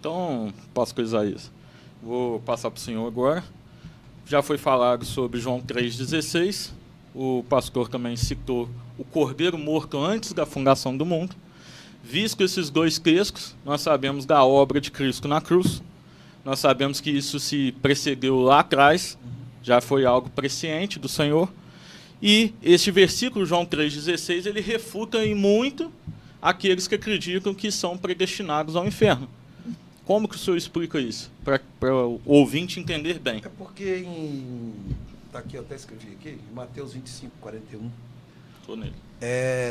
Então, pastor Isaías, vou passar para o senhor agora. Já foi falado sobre João 3,16. O pastor também citou o Cordeiro morto antes da fundação do mundo. Visto esses dois textos, nós sabemos da obra de Cristo na cruz. Nós sabemos que isso se precedeu lá atrás, já foi algo presciente do Senhor. E este versículo, João 3,16, ele refuta em muito aqueles que acreditam que são predestinados ao inferno. Como que o senhor explica isso? Para o ouvinte entender bem. É porque tá aqui, eu até escrevi aqui, em Mateus 25:41. Estou nele.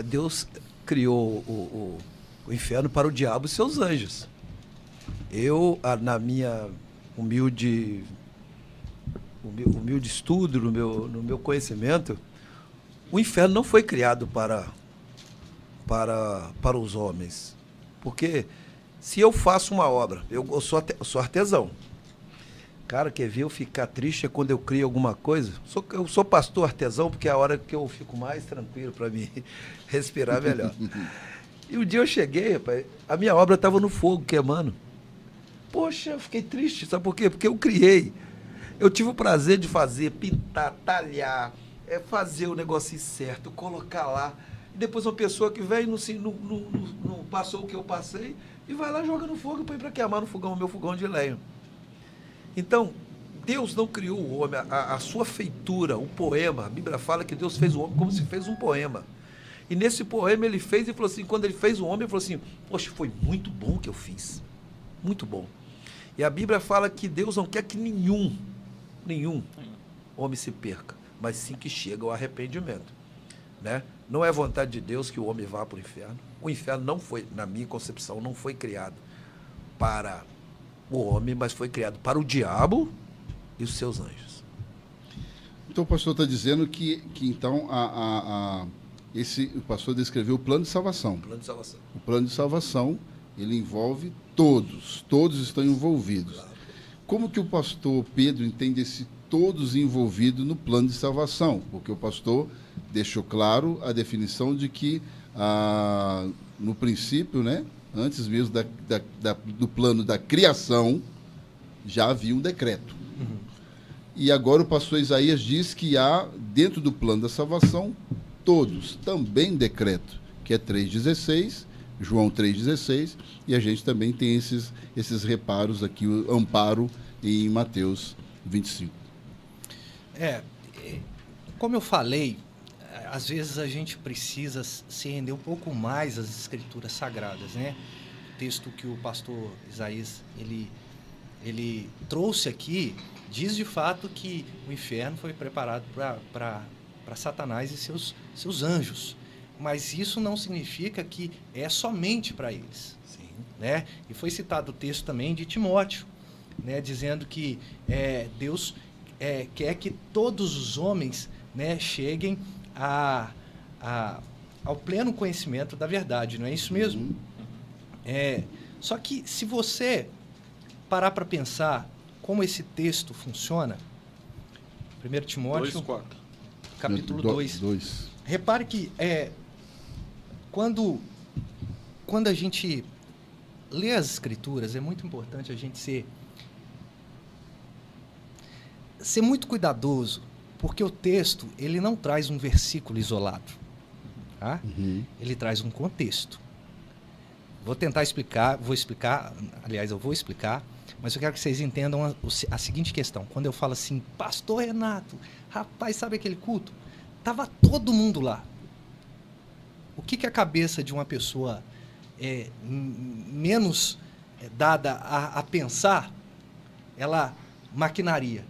Deus criou o inferno para o diabo e seus anjos. Eu, na minha humilde estudo, no meu conhecimento, o inferno não foi criado para os homens. Porque se eu faço uma obra, eu sou artesão. Cara, quer ver eu ficar triste é quando eu crio alguma coisa? Eu sou pastor artesão porque é a hora que eu fico mais tranquilo para mim respirar melhor. E um dia eu cheguei, rapaz, a minha obra estava no fogo, queimando. Poxa, eu fiquei triste, sabe por quê? Porque eu criei. Eu tive o prazer de fazer, pintar, talhar, fazer o negocinho certo, colocar lá. E depois uma pessoa que vem não passou o que eu passei e vai lá e joga no fogo e põe para queimar no fogão, o meu fogão de lenha. Então, Deus não criou o homem, a sua feitura, o poema. A Bíblia fala que Deus fez o homem como se fez um poema. E nesse poema ele fez e falou assim, quando ele fez o homem, ele falou assim, poxa, foi muito bom o que eu fiz. Muito bom. E a Bíblia fala que Deus não quer que nenhum homem se perca, mas sim que chegue ao arrependimento. Né? Não é vontade de Deus que o homem vá para o inferno. O inferno não foi, na minha concepção, não foi criado para o homem, mas foi criado para o diabo e os seus anjos. Então o pastor está dizendo que então o pastor descreveu o plano de salvação. Plano de salvação. O plano de salvação, ele envolve todos estão envolvidos. Claro. Como que o pastor Pedro entende esse todos envolvidos no plano de salvação? Porque o pastor deixou claro a definição de que, no princípio, né, antes mesmo do plano da criação, já havia um decreto. Uhum. E agora o pastor Isaías diz que há, dentro do plano da salvação, todos, também decreto, que é 3,16, João 3,16, e a gente também tem esses reparos aqui, o amparo em Mateus 25. Como eu falei, às vezes a gente precisa se render um pouco mais às escrituras sagradas, né? O texto que o pastor Isaías ele trouxe aqui diz de fato que o inferno foi preparado para Satanás e seus anjos, mas isso não significa que é somente para eles. Sim. Né? E foi citado o texto também de Timóteo, né, dizendo que Deus quer que todos os homens, né, cheguem ao pleno conhecimento da verdade, não é isso mesmo? Só que se você parar para pensar como esse texto funciona, 1 Timóteo, 2:4. capítulo 2, repare que quando a gente lê as escrituras, é muito importante a gente ser muito cuidadoso, porque o texto ele não traz um versículo isolado, tá? Uhum. Ele traz um contexto. Eu vou explicar, mas eu quero que vocês entendam a seguinte questão. Quando eu falo assim, pastor Renato, rapaz, sabe aquele culto? Tava todo mundo lá. O que a cabeça de uma pessoa menos dada a pensar, ela maquinaria?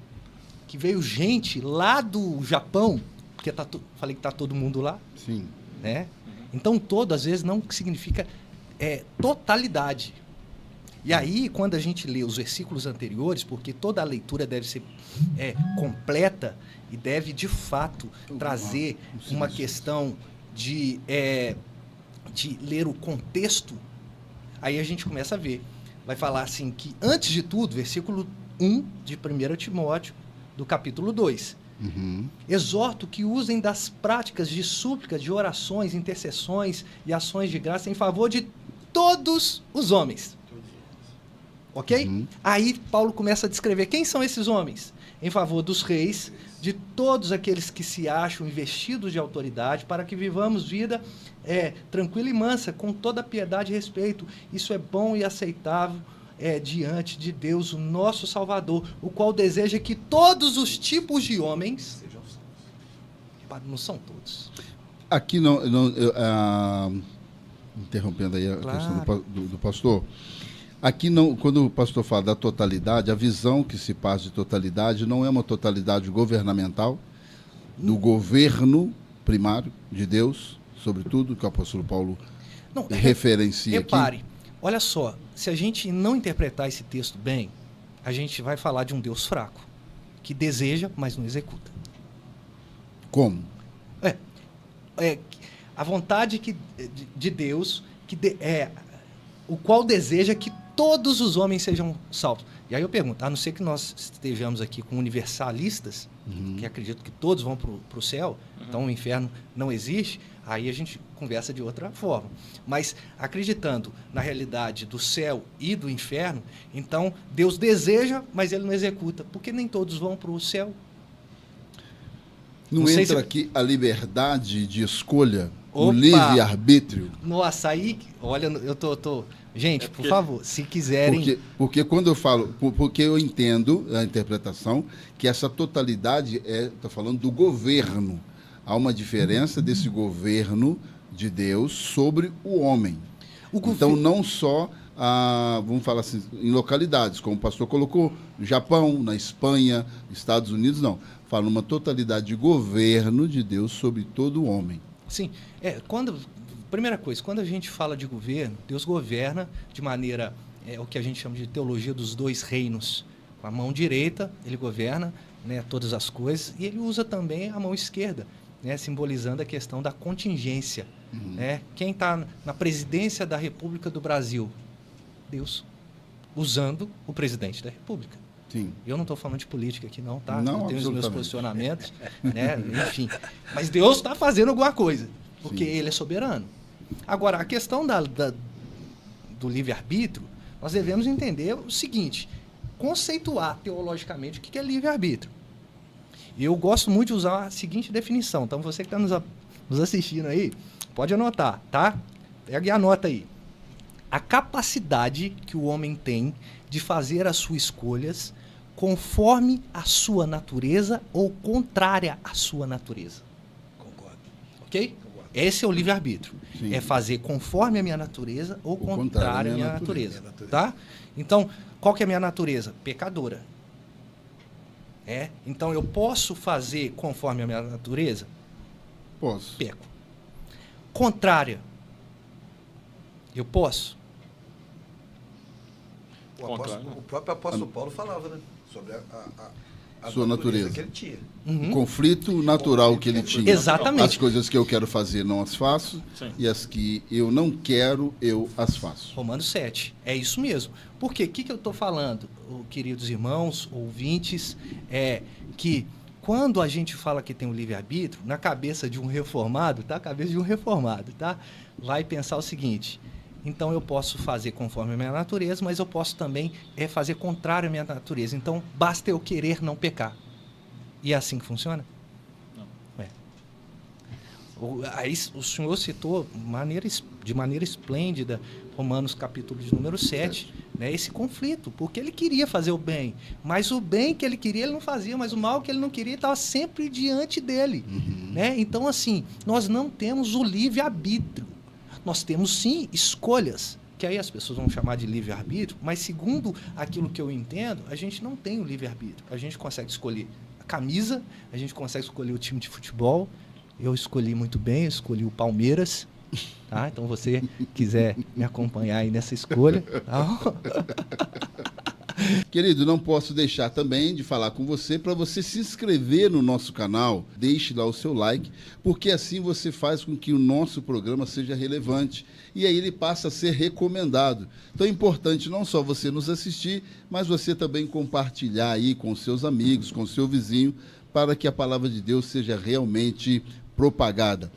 Que veio gente lá do Japão, porque falei que está todo mundo lá. Sim. Né? Então, todo, às vezes, não significa totalidade. E aí, quando a gente lê os versículos anteriores, porque toda a leitura deve ser completa e deve, de fato, trazer uma questão de ler o contexto, aí a gente começa a ver. Vai falar assim que, antes de tudo, versículo 1 de 1 Timóteo, do capítulo 2. Uhum. Exorto que usem das práticas de súplicas, de orações, intercessões e ações de graça em favor de todos os homens. Ok? Aí Paulo começa a descrever quem são esses homens em favor dos reis, de todos aqueles que se acham investidos de autoridade, para que vivamos vida tranquila e mansa, com toda piedade e respeito. Isso é bom e aceitável diante de Deus, o nosso Salvador, o qual deseja que todos os tipos de homens sejam salvos. Não são todos. Aqui interrompendo aí a questão do pastor, aqui não, quando o pastor fala da totalidade, a visão que se passa de totalidade não é uma totalidade governamental, do governo primário de Deus, sobretudo, que o apóstolo Paulo referencia aqui. Repare, olha só, se a gente não interpretar esse texto bem, a gente vai falar de um Deus fraco, que deseja, mas não executa. Como? A vontade de Deus, o qual deseja que todos os homens sejam salvos. E aí eu pergunto, a não ser que nós estejamos aqui com universalistas, que acreditam que todos vão para o céu, então o inferno não existe, aí a gente conversa de outra forma. Mas acreditando na realidade do céu e do inferno, então Deus deseja, mas ele não executa, porque nem todos vão para o céu. Não entra aqui a liberdade de escolha, o livre-arbítrio? Nossa, aí, olha, eu tô... Gente, por favor, se quiserem... Porque quando eu falo... Porque eu entendo a interpretação que essa totalidade está falando do governo. Há uma diferença desse governo de Deus sobre o homem. Então, não só, vamos falar assim, em localidades, como o pastor colocou, no Japão, na Espanha, Estados Unidos, não. Fala uma totalidade de governo de Deus sobre todo o homem. Sim. Primeira coisa, quando a gente fala de governo, Deus governa de maneira, o que a gente chama de teologia dos dois reinos. Com a mão direita, ele governa, né, todas as coisas, e ele usa também a mão esquerda, né, simbolizando a questão da contingência. Né? Quem está na presidência da República do Brasil? Deus, usando o presidente da República. Sim. Eu não estou falando de política aqui, não, tá? Não, eu tenho os meus posicionamentos, né? Enfim. Mas Deus está fazendo alguma coisa, porque Ele é soberano. Agora, a questão do livre-arbítrio, nós devemos entender o seguinte, conceituar teologicamente o que é livre-arbítrio. Eu gosto muito de usar a seguinte definição. Então, você que está nos assistindo aí, pode anotar, tá? Pega e anota aí. A capacidade que o homem tem de fazer as suas escolhas conforme a sua natureza ou contrária à sua natureza. Concordo. Ok? Concordo. Esse é o livre-arbítrio. É fazer conforme a minha natureza ou contrário à minha natureza. Tá? Então, qual que é a minha natureza? Pecadora. Então, eu posso fazer conforme a minha natureza? Posso. Peco. Contrária. Eu posso? O próprio apóstolo Paulo falava, né? Sobre a sua natureza que ele tinha. O conflito natural que ele tinha. Exatamente. As coisas que eu quero fazer, não as faço. Sim. E as que eu não quero, eu as faço. Romanos 7. É isso mesmo. Por quê? O que eu estou falando, queridos irmãos, ouvintes, que quando a gente fala que tem um livre-arbítrio, na cabeça de um reformado, tá? Cabeça de um reformado, tá? Vai pensar o seguinte: então eu posso fazer conforme a minha natureza, mas eu posso também fazer contrário à minha natureza. Então basta eu querer não pecar. E é assim que funciona? Não. Aí o senhor citou de maneira esplêndida Romanos capítulo de número 7, né, esse conflito, porque ele queria fazer o bem, mas o bem que ele queria ele não fazia, mas o mal que ele não queria estava sempre diante dele. Né? Então, assim, nós não temos o livre-arbítrio. Nós temos, sim, escolhas, que aí as pessoas vão chamar de livre-arbítrio, mas segundo aquilo que eu entendo, a gente não tem o livre-arbítrio. A gente consegue escolher a camisa, a gente consegue escolher o time de futebol. Eu escolhi muito bem, eu escolhi o Palmeiras. Tá? Então, você quiser me acompanhar aí nessa escolha. Tá? Querido, não posso deixar também de falar com você para você se inscrever no nosso canal. Deixe lá o seu like, porque assim você faz com que o nosso programa seja relevante e aí ele passa a ser recomendado. Então é importante não só você nos assistir, mas você também compartilhar aí com seus amigos, com seu vizinho, para que a palavra de Deus seja realmente propagada.